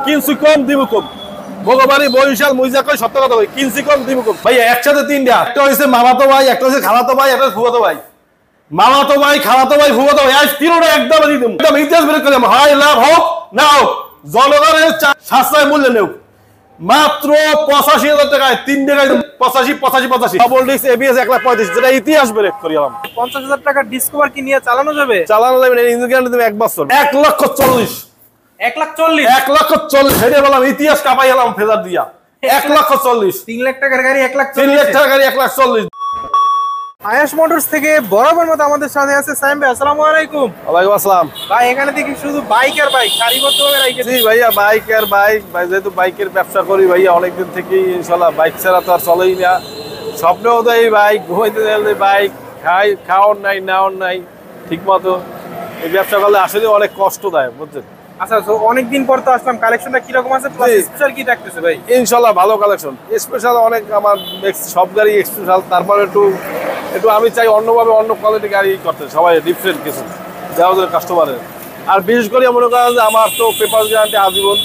কিনছি কম দিব কম ভগবানী বরিশাল মুইজা কই সত্য কথা কই কিনছি কম দিব কম ভাই একসাথে তিনটা একটা হইছে মামাতো ভাই একটা হইছে খালাতো ভাই একটা ফুফাতো ভাই মামাতো ভাই খালাতো ভাই ফুফাতো ভাই আজ তিনটা একদম দিই একদম ইতিহাস বের করে হয় লাভ হোক না হোক জনগণের সাশ্রয় মূল্য নেও মাত্র ৮৫,০০০ টাকায় ৩ টাকায় ৮৫ ডাবল ডিস্ক এবিএস ১,৩৫,০০০ যেটা ইতিহাস বের করি আলাম ৫০,০০০ টাকা ডিসকভার কি নিয়ে চালানো যাবে ইঞ্জিন গ্যারান্টি দেবে ১ বছর ১,৪০,০০০ ১,৪০,০০০ ১,৪০,০০০ হেডে বললাম ইতিহাস কাঁপাই গেলাম ফেজার দিয়া ১,৪০,০০০ ৩ লাখ টাকার গাড়ি ১,৪০,০০০ ৩ লাখ টাকার গাড়ি ১,৪০,০০০ আয়াস মোটরস থেকে বরাবর মতো আমাদের সাথে আছে সাইম ভাই। আসসালামু আলাইকুম। ওয়ালাইকুম আসসালাম ভাই এখানে দেখি শুধু বাইক আর বাইক সারিবদ্ধভাবে রাখেছি। জি ভাইয়া বাইক আর বাইক ভাই যেহেতু বাইকের ব্যবসা করি ভাইয়া অনেকদিন থেকেই ইনশাআল্লাহ বাইক ছাড়া তো আর চলেই না স্বপ্নেও তো এই বাইক ঘুমাইতে গেলে বাইক খাওয়ার নাই নেওয়ার নাই ঠিক মতো এই ব্যবসা করলে আসলে অনেক কষ্ট দেয় বুঝছেন। আচ্ছা তো অনেকদিন পর তো আসলাম, কালেকশনটা কিরকম আছে স্পেশাল কি থাকতেছে ভাই? ইনশাআল্লাহ ভালো কালেকশন স্পেশাল অনেক আমার সব গাড়ি স্পেশাল তারপর একটু আমি চাই অন্যভাবে অন্য কোয়ালিটি গাড়ি করতে সবাই ডিফারেন্ট কিছু দেওয়া যায় কাস্টমারের। আর বিশেষ করে মনে করেন যে আমার তো পেপার গ্যারান্টি আজীবন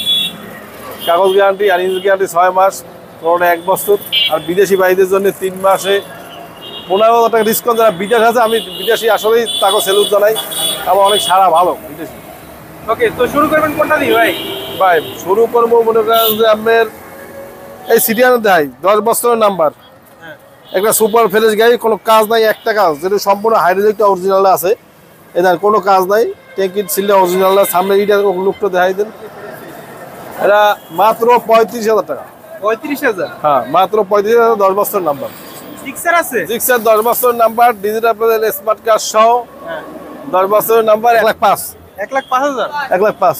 কাগজ গ্যারান্টি আর ইঞ্জিন গ্যারান্টি ৬ মাস কোনোটা ১ বছর আর বিদেশি ভাইদের জন্য ৩ মাসে ১৫,০০০ টাকা ডিসকাউন্ট যারা বিদেশ আছে আমি বিদেশি আসলেই তাকে সেলুট জানাই আমার অনেক সারা ভালো বিদেশি। ওকে তো শুরু করবেন কোনটা দিয়ে ভাই? ভাই শুরু করবো মনে করেন যে আপনার এই সিটিয়ানো দেয় ১০ বছরের নাম্বার একটা সুপার ফ্রেশ গাড়ি কোনো কাজ নাই একটা কাজ যেটা সম্পূর্ণ হাইড্রোলিকটা অরিজিনাল আছে এদের কোনো কাজ নাই ট্যাঙ্কির সিলটা অরিজিনাল সামনে এইটা লুকটা দেখাই দেন এটা মাত্র ৩৫,০০০ টাকা ৩৫,০০০ হ্যাঁ মাত্র ৩৫,০০০ ১০ বছরের নাম্বার সিক্সার আছে সিক্সার ১০ বছরের number digital plate smart card সহ ১০ বছরের নাম্বার ১,০৫,০০০ ১,০৫,০০০ ১,০৫,০০০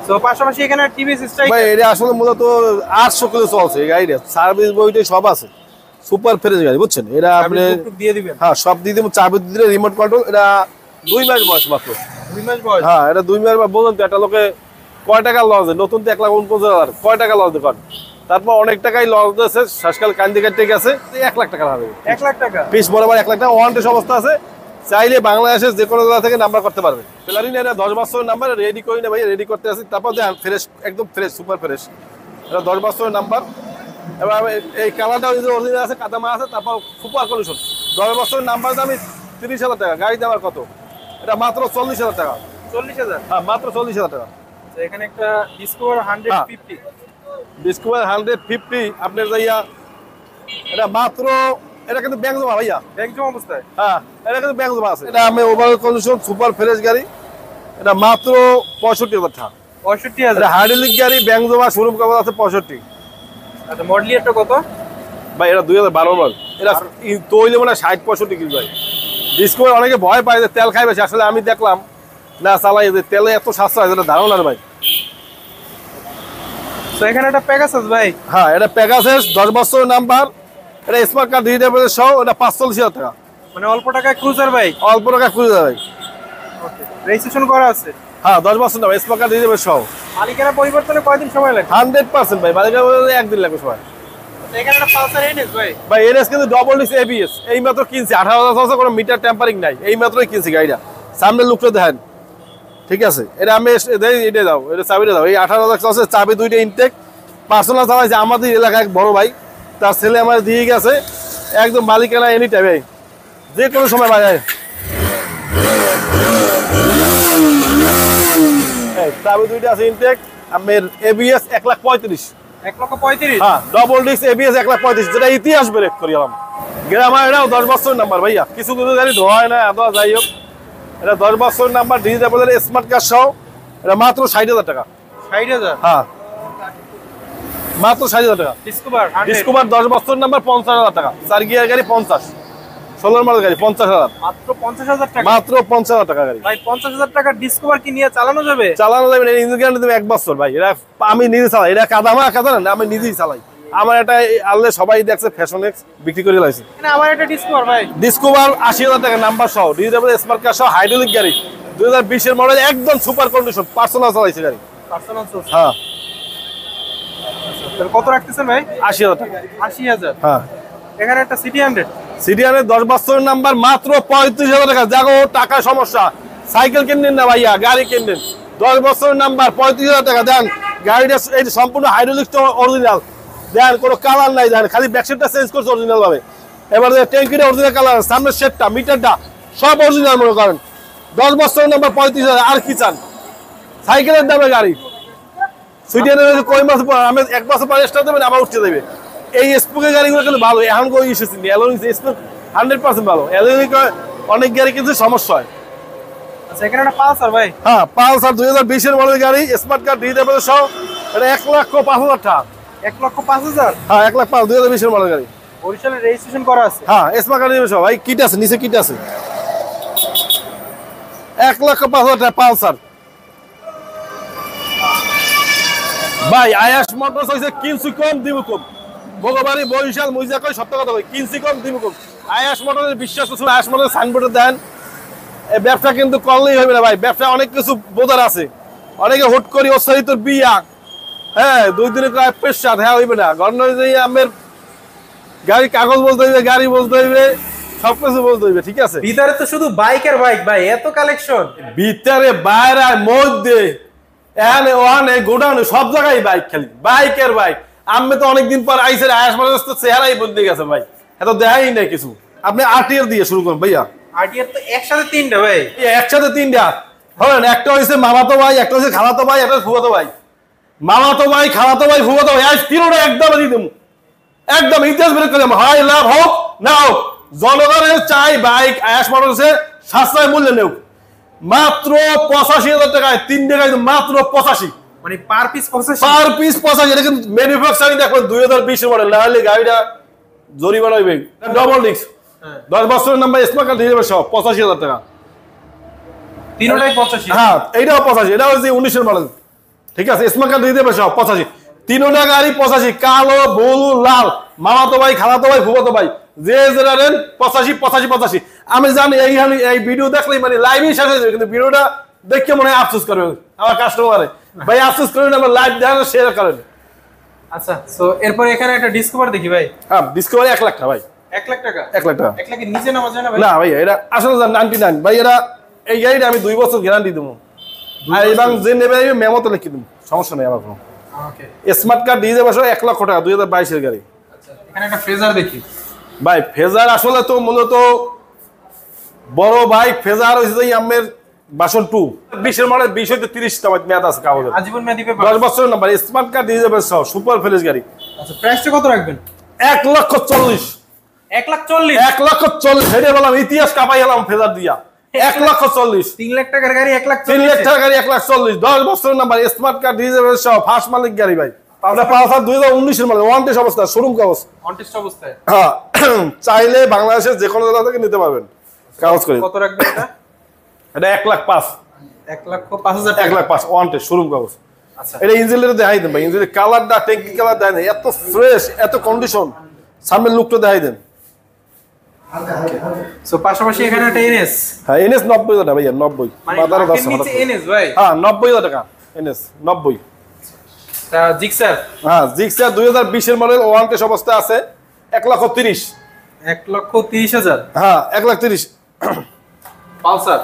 তো পাশাপাশি এখানে টিভিএস স্ট্রাইক ভাই এটা আসলে মূলত ৮০০ কিলো চলছে এই গাড়িটা সার্ভিস বইটা সব আছে সুপার ফ্রেশ গাড়ি বুঝছেন এটা আপনি দিয়ে দিবেন হ্যাঁ সব দিয়ে দেবো চাবি দিয়ে দিলে রিমোট কন্ট্রোল এটা ২ মাস বয়স মাত্র ২ মাস বয়স হ্যাঁ এটা ২ মাস বলুন তো একটা লোকে কয় টাকা লস দেয় নতুন তো ১,৪৯,০০০ কয় টাকা লস দেয় তারপর অনেক টাকাই লস দিয়েছে শেষকাল কান্দি কাটতে গেছে ১,০০,০০০ টাকা হবে ১,০০,০০০ টাকা পিস বরাবর ১,০০,০০০ টাকা ওয়ারেন্টি অবস্থা আছে চাইলে বাংলাদেশের যে কোনো জায়গা থেকে নাম্বার করতে পারবে প্লারিন এটা ১০ বছরের নাম্বার রেডি করি না ভাই রেডি করতে আসি তারপর ফ্রেশ একদম ফ্রেশ সুপার ফ্রেশ এটা ১০ বছরের নাম্বার এবার এই কালারটা অরিজিনাল আছে কাদামা আছে তারপর সুপার কন্ডিশন ১০ বছরের নাম্বার দামি ৩০,০০০ টাকা গাড়ি দাম কত এটা মাত্র ৪০,০০০ টাকা ৪০,০০০ হ্যাঁ মাত্র ৪০,০০০ টাকা এখানে একটা ডিসকভার 150 ডিসকভার 150 আপনার যাইয়া এটা মাত্র এটা কিন্তু ব্যাংক জমা ভাইয়া ব্যাংক জমা অবস্থায় হ্যাঁ এটা কিন্তু ব্যাংক জমা আছে এটা আমি ওভারঅল কন্ডিশন সুপার ফ্রেশ গাড়ি এটা মাত্র ৬৫,০০০ টাকা ৬৫,০০০ হাইড্রোলিক গাড়ি ব্যাংক জমা শোরুম কাগজ আছে ৬৫। আচ্ছা মডেল ইয়ারটা কত ভাই এটা ২০১২ মডেল এটা তৈলে মানে ৬০-৬৫ কিলো ভাই ডিসকভার অনেকে ভয় পায় যে তেল খাই বেশি আসলে আমি দেখলাম না চালাই যে তেলে এত সাশ্রয় এটা ধারণা ভাই। তো এখানে একটা প্যাগাসাস ভাই হ্যাঁ এটা প্যাগাসাস ১০ বছরের নাম্বার এটা স্মার্ট কার্ড ডিজিটাল প্লেট সহ এটা ৪৫,০০০ টাকা মানে অল্প টাকায় ক্রুজার বাইক অল্প টাকা ক্রুজার ভাই ওকে রেজিস্ট্রেশন করা আছে হ্যাঁ 10 বছর number smart card digital plate সহ মালিকানা পরিবর্তনে কয়দিন সময় লাগে 100% ভাই মালিকানা একদিন লাগবে সময়। এখানে একটা পালসার এনএস ভাই এনএস কিন্তু ডাবল ডিস্ক এবিএস এই মাত্র কিনছি ১৮,০০০ চলছে কোনো মিটার টেম্পারিং নাই এই মাত্রই কিনছি গাড়িটা সামনে লুকটা দেখেন ঠিক আছে এটা আমি এটা দাও এটা চাবিটা দাও এই ১৮,০০০ চলছে চাবি ২টা ইনটেক পার্সোনাল চালাইছে আমাদের এলাকায় বড় ভাই তার ছেলে আমার দিয়ে গেছে একদম মালিকানা এনি টাইম যে কোনো সময় বাজায় চাবি ২টা আছে ইনটেক আমার এবিএস ১,৩৫,০০০ ১,৩৫,০০০ হ্যাঁ ডাবল ডিস্ক এবিএস ১,৩৫,০০০ যেটা ইতিহাস ব্রেক করি আলাম গ্রামা এটাও 10 বছরের নাম্বার ভাইয়া কিছু কিছু গাড়ি ধোয় না এত যাই হোক এটা 10 বছরের নাম্বার ডিজিটাল স্মার্ট কার্ড সহ এটা মাত্র ৬০,০০০ টাকা ৬০,০০০ হ্যাঁ মাত্র ৬০,০০০ টাকা ডিসকভার 10 বছরের নাম্বার ৫০,০০০ টাকা ৪ গিয়ার গাড়ি ৫০ ১৬ মাডেল গাড়ি ৫০,০০০ মাত্র ৫০,০০০ টাকা মাত্র ৫০,০০০ টাকা গাড়ি ভাই ৫০,০০০ টাকা ডিসকভার কি নিয়ে চালানো যাবে ইঞ্জিন গ্যারান্টি দেবে ১ বছর ভাই এটা আমি নিজে চালাই এটা কাদামা না আমি নিজেই চালাই আমার এটা আনলে সবাই দেখছে ফ্যাশন এক্স বিক্রি করে লাইছে আমার এটা ডিসকভার ভাই ডিসকভার ৮০,০০০ টাকা নাম্বার সহ ডিজিটাল স্মার্ট কার্ড সহ হাইড্রোলিক গাড়ি ২০২০ এর মডেল একদম সুপার কন্ডিশন পার্সোনাল চালাইছে গাড়ি পার্সোনাল সোর্স হ্যাঁ কত রাখতেছেন ভাই ৮০,০০০ টাকা ৮০,০০০ হ্যাঁ এখানে একটা সিটি 100 সিডিআরের 10 বছরের নাম্বার মাত্র ৩৫,০০০ টাকা জাগো টাকা সমস্যা সাইকেল কিনবেন না ভাইয়া গাড়ি কিনবেন 10 বছরের নাম্বার 35,000 টাকা দেন। গাড়িটা এই সম্পূর্ণ হাইড্রোলিক অরিজিনাল দেন, কোনো কালার নাই দেন, খালি ব্যাকসাইডটা চেঞ্জ করছে অরিজিনাল ভাবে। এবারে ট্যাঙ্কিটা অরিজিনাল কালার, সামনের শেডটা মিটারটা সব অরিজিনাল মনে করেন। 10 বছরের নাম্বার 35,000, আর কি চান? সাইকেলের দামে গাড়ি। সুইডেনের কয় মাস পর আমি 1 বছর পরে এক্সট্রা দেবেন, আবার উঠতে দেবে। এই স্পোকের গাড়িগুলো কিন্তু ভালো, এখন কোনো ইস্যু নেই। অ্যালোনিক স্পোক 100% ভালো। অ্যালোনিক অনেক গাড়ি কিন্তু সমস্যা হয়। আচ্ছা, এখানে একটা পালসার ভাই। হ্যাঁ, পালসার 2020 এর মডেল গাড়ি, স্মার্ট কার্ড ডিজিটাল সহ। এটা 1,05,000 টাকা। 1,05,000। হ্যাঁ, 1,05,000 2020 এর মডেল গাড়ি। বরিশালের রেজিস্ট্রেশন করা আছে। হ্যাঁ, স্মার্ট কার্ড ডিজিটাল সহ ভাই, কিট আছে, নিচে কিট আছে। 1,05,000 টাকা পালসার ভাই। আয়াস মোটরস হইছে কিনছি কম দিব কম। ভোগবাড়ি বরিশাল মুইজা কই সত্য কথা কই, কিনছি কম দিব কম। আয়াস মোটরের বিশ্বাস করছেন, আয়াস মোটরের সাইনবোর্ডে দেন। এই ব্যবসা কিন্তু করলেই হবে না ভাই, ব্যবসা অনেক কিছু বোঝার আছে। অনেকে হুট করি ওসারি তোর বিয়া, হ্যাঁ 2 দিনের পেশাদ, হ্যাঁ হইবে না। গণ্য হয়ে আমের গাড়ি কাগজ বলতে হইবে, গাড়ি বলতে হইবে, সবকিছু বলতে হইবে, ঠিক আছে। ভিতরে তো শুধু বাইকের বাইক ভাই, এত কালেকশন। ভিতরে বাইরে মধ্যে এখানে ওখানে গোডাউনে সব জায়গায় বাইক, খালি বাইকের বাইক। আমি তো অনেকদিন পর আইসের আয়াস মানুষ তো চেহারাই বদলে গেছে ভাই, এত দেখাই নাই কিছু। আপনি আরটিআর দিয়ে শুরু করুন ভাইয়া। আরটিআর তো একসাথে 3টা ভাই। একসাথে 3টা হলেন, একটা হয়েছে মামাতো ভাই, একটা হচ্ছে খালাতো ভাই, একটা ফুফাতো ভাই। মামাতো ভাই, খালাতো ভাই, ফুফাতো ভাই, আজ 3টা একদম দিয়ে দেবো, একদম ইতিহাস বের করে দেবো। হয় লাভ হোক না হোক, জনগণের চাই বাইক আয়াস মোটরসে সাশ্রয় মূল্যে নেও। মাত্র 85,000 টাকায় 3টা গাড়ি, মাত্র 85, মানে পার পিস 85। Per piece 85। এটা কিন্তু ম্যানুফ্যাকচারিং দেখো 2020 এর মডেল, না হলে গাড়িটা জরিমানা হইবে। ডবল ডিস্ক, 10 বছরের নাম্বার, স্মার্ট কার্ড দিয়ে দেবে সব 85,000 টাকা। 3টাই 85। হ্যাঁ, এইটাও 85, এটা হচ্ছে 19 এর মডেল, ঠিক আছে। স্মার্ট কার্ড দিয়ে দেবে সব 85। 3টা গাড়ি 85, কালো, ব্লু, লাল। মামাতো ভাই, খালাতো ভাই, ফুফাতো ভাই, যে যেটা নেন 85, 85, 85। আমি জানি এই ভিডিও দেখলেই মানে লাইভই শেষ হয়ে যাবে, কিন্তু ভিডিওটা দেখে মনে হয় আফসোস করবে আমার কাস্টমারে। ভাই আফসোস করবেন, আমার লাইভ দেখেন, শেয়ার করেন। আচ্ছা, সো এরপর এখানে একটা ডিসকভার দেখি ভাই। হ্যাঁ, ডিসকভারি 1 লাখ টাকা ভাই। 1 লাখ টাকা? 1 লাখ টাকা। 1 লাখের নিচে নামা যায় না ভাই? না ভাই, এটা আসলে 99 ভাই। এটা এই গাড়িটা আমি 2 বছর গ্যারান্টি দেবো, আর এবং যে নেবে মেমোতে লিখে দেবো, সমস্যা নেই আমার কোনো। ওকে। স্মার্ট কার্ড দিয়ে দেবে 1 লক্ষ টাকা, 2022 এর গাড়ি। আচ্ছা, এখানে একটা ফেজার দেখি ভাই। ফেজার আসলে তো মূলত বড় বাইক, ফেজার হয়েছে যে আমের বাসন 2 20 এর মডেল, 20 হইতে 30 টা মেয়াদ আছে কাগজের, আজীবন মেয়াদি পেপার। 10 বছরের নাম্বার, স্মার্ট কার্ড দিয়ে দেবে সব, সুপার ফ্রেশ গাড়ি। আচ্ছা, প্রাইসটা কত রাখবেন? 1,40,000। 1,40,000? 1,40,000 হেডে বললাম, ইতিহাস কাঁপাই গেলাম ফেজার দিয়া। 1,40,000। 3 লাখ টাকার গাড়ি 1,40,000? 3 লাখ টাকা গাড়ি 1,40,000, 10 বছরের নাম্বার, স্মার্ট কার্ড দিয়ে দেবে সব, ফার্স্ট মালিক গাড়ি ভাই। আমরা পালসার 2019 এর মডেল, ওয়ান টেস্ট অবস্থা, শোরুম কাগজ। অন টেস্ট অবস্থায়? হ্যাঁ, চাইলে বাংলাদেশের যে কোনো জায়গা থেকে নিতে পারবেন কাগজ করে। কত রাখবেন এটা? এটা 1,05,000। 1,05,000 টাকা? 1,05,000 ওয়ান টেস্ট শোরুম কাগজ। আচ্ছা, এটা ইঞ্জিনটা দেখাই দেন ভাই, ইঞ্জিনের কালারটা, ট্যাঙ্কি কালার দেয় না, এত ফ্রেশ, এত কন্ডিশন। সামনের লুকটা দেখাই দেন। সো পাশাপাশি এখানে একটা এনএস। হ্যাঁ, এনএস 90,000 টাকা ভাইয়া, 90। মানে বাজারে লাখের নিচে এনএস ভাই? হ্যাঁ, 90,000 টাকা এনএস, 90। তা জিক্সার? হ্যাঁ, জিক্সার 2020 এর মডেল, ওয়ান টেস্ট অবস্থা আছে, 1,30,000। 1,30,000? হ্যাঁ, 1,30,000। পালসার?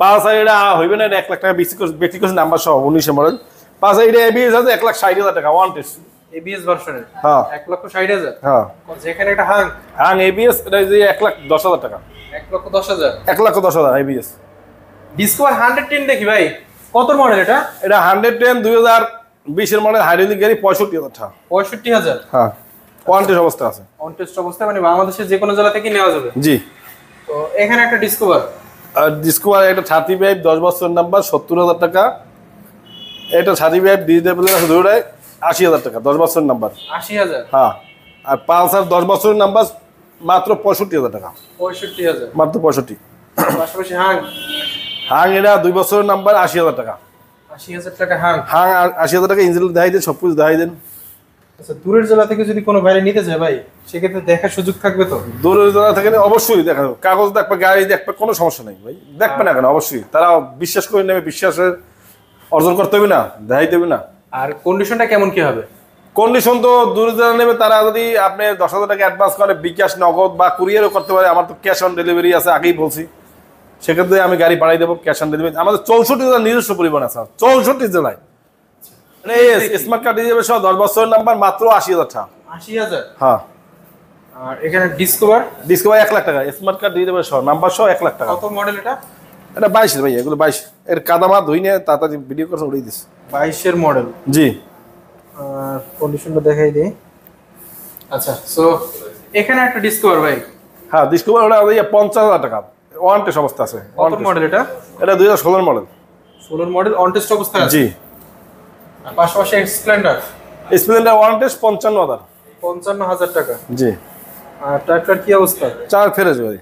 পালসার এটা হইবে না, এটা 1 লাখ টাকা বেশি করছে নাম্বার সহ, 19 এর মডেল। পালসার এটা এবিএস আছে, 1,60,000 টাকা ওয়ান টেস্ট। এবিএস ভার্সনের? হ্যাঁ। 1,60,000? হ্যাঁ। যেখানে একটা হাং? হ্যাঁ, এবিএস এটা যে 1,10,000 টাকা। 1,10,000? 1,10,000 এবিএস। ডিসকভার 110 দেখি ভাই, কত মডেল এটা? এটা 110 2020 এর মডেল, হাইড্রোলিক গাড়ি, 65,000 টাকা। 65,000? হ্যাঁ, ওয়ান টেস্ট অবস্থা আছে। অন টেস্ট অবস্থায়, মানে বাংলাদেশের যে কোনো জেলা থেকে নেওয়া যাবে? জি। তো এখানে একটা ডিসকভার। আর ডিসকভার এটা 35, 10 বছরের নাম্বার, 70,000 টাকা। এটা 35 ডিজিটাল আছে, দুটোটাই 80,000 টাকা, 10 বছরের নাম্বার। 80,000? হ্যাঁ। আর পালসার 10 বছরের নাম্বার, মাত্র 65,000 টাকা। 65,000? মাত্র 65। পাশাপাশি হাং? হাং এটা 2 বছরের নাম্বার, 80,000 টাকা। 80,000 টাকা হাং? হাং 80,000 টাকা, ইঞ্জিন দেখাই দেন, সব কিছু দেখাই দেন। আচ্ছা, দূরের জেলা থেকে যদি কোনো বাইরে নিতে যায় ভাই, সেক্ষেত্রে দেখার সুযোগ থাকবে তো? দূরের জায়গা থেকে অবশ্যই দেখা যাবে, কাগজ দেখবে, গাড়ি দেখবে, কোনো সমস্যা নেই ভাই, দেখবে না কেন, অবশ্যই তারা বিশ্বাস করে নেবে, বিশ্বাসের অর্জন করতে হবে না, দেখাইতে হবে না। আর কন্ডিশনটা কেমন কি হবে? কন্ডিশন তো দূরে যারা নেবে তারা যদি আপনি 10,000 টাকা অ্যাডভান্স করে, বিকাশ, নগদ বা কুরিয়ারও করতে পারে। আমার তো ক্যাশ অন ডেলিভারি আছে, আগেই বলছি। সেক্ষেত্রে আমি গাড়ি পাঠাই দেবো, ক্যাশ অন ডেলিভারি। আমাদের 64 জেলার নিজস্ব পরিবহন আছে, 64 জেলায়। মানে স্মার্ট কার্ড দিয়ে যাবে সহ 10 বছরের নাম্বার, মাত্র 80,000 টাকা। 80,000। হ্যাঁ। আর এখানে ডিসকভার 1 লাখ টাকা স্মার্ট কার্ড দিয়ে দেবে সহ, নাম্বার সহ 1 লাখ টাকা। কত মডেল এটা? এটা 22 ভাই, এগুলো 22 এর কাদামা ধুই নিয়ে তাড়াতাড়ি ভিডিও করে উড়িয়ে দিস। 22 এর মডেল। জি। আর কন্ডিশনটা দেখাই দিই। আচ্ছা, সো এখানে একটা ডিসকভার ভাই। হ্যাঁ, ডিসকভার ওটা 50,000 টাকা, ওয়ান টেস্ট অবস্থা আছে। কত মডেল এটা? এটা 2016 মডেল। 16 মডেল, অন টেস্ট অবস্থায় আছে। জি। আর পাশাপাশি স্প্লেন্ডার স্প্লেন্ডার ওয়ান টেস্ট 55,000। 55,000 টাকা। জি। আর ট্রাক্টর কি অবস্থা? 4 ফেরেজ গাড়ি।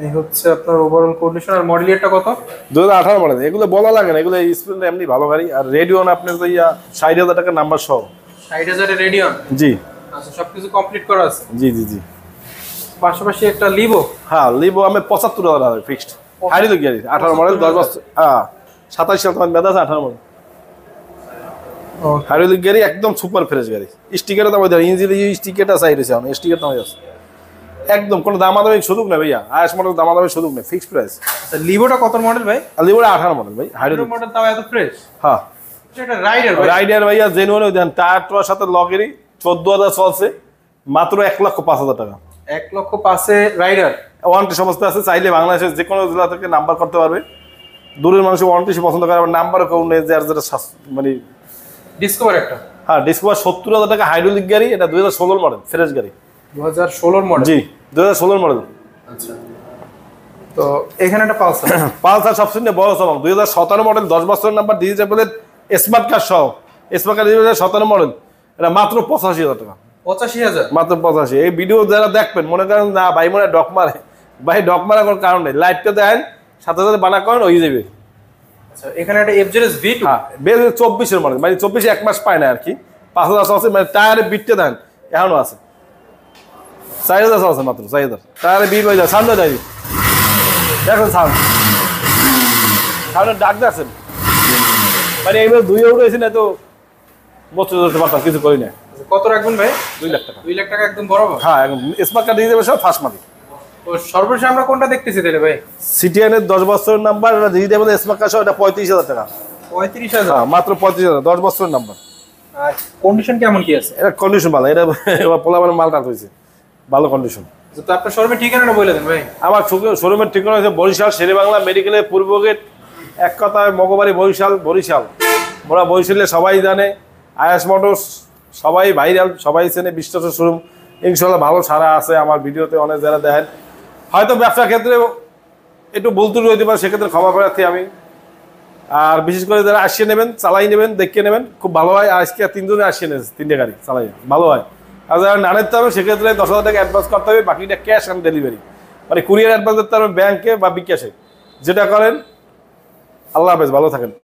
এই হচ্ছে আপনার ওভারঅল কন্ডিশন। আর মডেল ইয়ারটা কত? 2018 মডেল। এগুলো বলা লাগে না, এগুলো স্প্লেন্ডার এমনি ভালো গাড়ি। আর রেডিওন আপনার তো 60,000 টাকা নাম্বার সহ। 60,000 এর রেডিয়ন। জি। আচ্ছা, সবকিছু কমপ্লিট করা আছে। জি জি জি। পাশাপাশি একটা লিভো। হ্যাঁ, লিভো আমি 75,000 টাকা ফিক্সড। হাইড্রোলিক গাড়ি, 18 মডেল, 10 বছর। হ্যাঁ, 27 সাল তোমার মেয়াদ আছে, 18 মডেল। হাইড্রোলিক গাড়ি, একদম সুপার ফ্রেশ গাড়ি। স্টিকারটা দাম দেয়, ইঞ্জিন স্টিকারটা চাই রয়েছে, আমি স্টিকার দাম আছে একদম। কোনো দামাদামি সুযোগ নেই ভাইয়া, আয়াস মডেল দামাদামি সুযোগ নেই, ফিক্সড প্রাইস। লিভোটা কত মডেল ভাই? আর লিভোটা 18 মডেল ভাই, হাইড্রোলিক মডেল, তাও এত ফ্রেশ। হ্যাঁ, এটা রাইডার ভাই। রাইডার ভাইয়া জেনুইন। ওই দেন টায়ারটার সাথে লগেরই 14,000 চলছে, মাত্র 1,05,000 টাকা। 1,05,000 রাইডার। ওয়ারেন্টি সমস্ত আছে, চাইলে বাংলাদেশের যে কোনো জেলা থেকে নাম্বার করতে পারবে। দূরের মানুষ ওয়ারেন্টি পছন্দ করে, আবার নাম্বারও কেউ নেই, যার যেটা মানে। ডিসকভার একটা। হ্যাঁ, ডিসকভার 70,000 টাকা, হাইড্রোলিক গাড়ি। এটা 2016 মডেল, ফ্রেশ গাড়ি। 2016 মডেল। জি, 2016 মডেল। আচ্ছা, তো এখানে একটা পালসার। পালসার সবচেয়ে বড় চমক, 2017 মডেল, 10 বছরের নাম্বার, ডিজিটাল স্মার্ট কার্ড সহ। স্মার্ট কার্ড 2017 মডেল, এটা মাত্র 85,000 টাকা। 85,000 মাত্র 85। এই ভিডিও যারা দেখবেন মনে করেন না ভাই মনে ডক মারে, ভাই ডক মারা কোনো কারণ নেই, লাইটটা দেন সাথে সাথে বানা করেন হয়ে যাবে। আচ্ছা, এখানে একটা এফজেডএস V2। হ্যাঁ, 24 এর মডেল, মানে 24 এক মাস পায় না আর কি। 5,000 আছে, মানে টায়ারে বিটতে দেন এখনো আছে। 4,000 আছে মাত্র, 4,000 টায়ারে বিট হয়ে যায়। সাউন্ড যায়, দেখুন সাউন্ড, সাউন্ডের ডাক দেখছেন, মানে এইবার 2 ইউরো হয়েছে না তো বস্তু ধরতে পারতাম, কিছু করি না। কত রাখবেন ভাই? 2 লাখ টাকা। 2 লাখ টাকা একদম বরাবর। হ্যাঁ, একদম স্মার্ট কার্ড দিয়ে দেবে সব, ফার্স্ট মালিক। তো সর্বশেষ আমরা কোনটা দেখতেছি তাহলে ভাই? সিটিএনের 10 বছরের নাম্বার, এটা ডিজিটাল স্মার্ট কার্ড সহ, এটা 35,000 টাকা। 35,000। হ্যাঁ, মাত্র 35,000, 10 বছরের নাম্বার। আর কন্ডিশন কেমন কি আছে? এটা কন্ডিশন ভালো, এটা পোলাবার মালটা হয়েছে ভালো কন্ডিশন। তো আপনার শোরুমের ঠিকানাটা বলে দেন ভাই। আমার শোরুমের ঠিকানা হচ্ছে বরিশাল শেরেবাংলা মেডিকেলের পূর্ব গেট, এক কথায় মগবাড়ি, বরিশাল। বরিশাল ওরা বরিশালে সবাই জানে, আয়াস মোটরস সবাই ভাইরাল, সবাই চেনে, বিশ্বাসের শোরুম। ইনশাল্লাহ ভালো সারা আছে আমার ভিডিওতে, অনেক যারা দেখেন। হয়তো ব্যবসার ক্ষেত্রে একটু ভুল ত্রুটি হতে পারে, সেক্ষেত্রে ক্ষমা প্রার্থী আমি। আর বিশেষ করে যারা আসিয়ে নেবেন, চালাই নেবেন, দেখিয়ে নেবেন, খুব ভালো হয়। আজকে 3 জনে আসিয়ে নেবেন, 3টে গাড়ি চালাই ভালো হয়। আর যারা না নিতে হবে সেক্ষেত্রে 10,000 টাকা অ্যাডভান্স করতে হবে, বাকিটা ক্যাশ অন ডেলিভারি, মানে কুরিয়ার অ্যাডভান্স দিতে হবে ব্যাংকে বা বিকাশে, যেটা করেন। আল্লাহ হাফেজ, ভালো থাকেন।